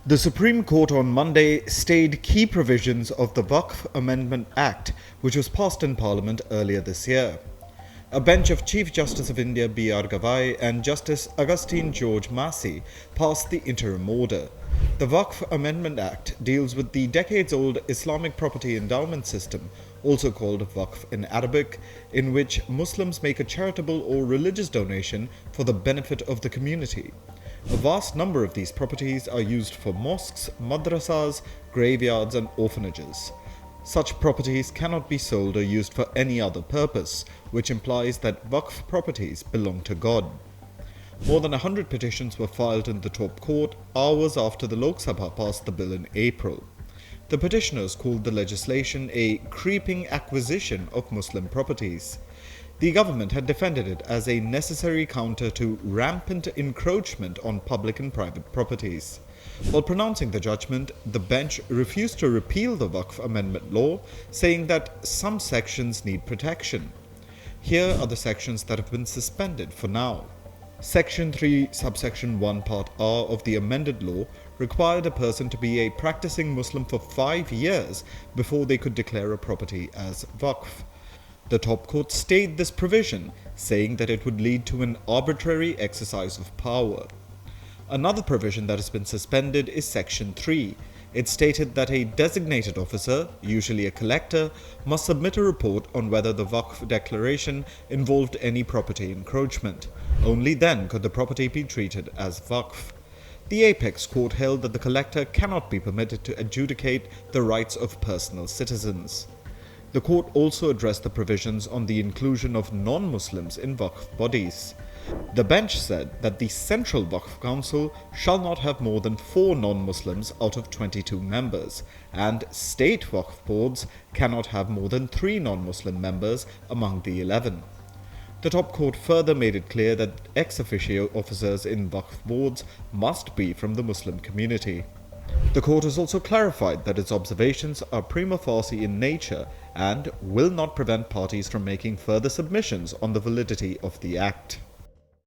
The Supreme Court on Monday stayed key provisions of the Waqf Amendment Act, which was passed in Parliament earlier this year. A bench of Chief Justice of India B.R. Gavai and Justice Augustine George Masih passed the interim order. The Waqf Amendment Act deals with the decades-old Islamic property endowment system, also called Waqf in Arabic, in which Muslims make a charitable or religious donation for the benefit of the community. A vast number of these properties are used for mosques, madrasas, graveyards and orphanages. Such properties cannot be sold or used for any other purpose, which implies that Waqf properties belong to God. More than 100 petitions were filed in the top court hours after the Lok Sabha passed the bill in April. The petitioners called the legislation a creeping acquisition of Muslim properties. The government had defended it as a necessary counter to rampant encroachment on public and private properties. While pronouncing the judgment, the bench refused to repeal the Waqf Amendment law, saying that some sections need protection. Here are the sections that have been suspended for now. Section 3, subsection 1, part R of the amended law required a person to be a practicing Muslim for 5 years before they could declare a property as Waqf. The top court stayed this provision, saying that it would lead to an arbitrary exercise of power. Another provision that has been suspended is Section 3. It stated that a designated officer, usually a collector, must submit a report on whether the Waqf declaration involved any property encroachment. Only then could the property be treated as Waqf. The apex court held that the collector cannot be permitted to adjudicate the rights of personal citizens. The court also addressed the provisions on the inclusion of non-Muslims in Waqf bodies. The bench said that the Central Waqf Council shall not have more than 4 non-Muslims out of 22 members, and state Waqf boards cannot have more than 3 non-Muslim members among the 11. The top court further made it clear that ex-officio officers in Waqf boards must be from the Muslim community. The court has also clarified that its observations are prima facie in nature and will not prevent parties from making further submissions on the validity of the Act.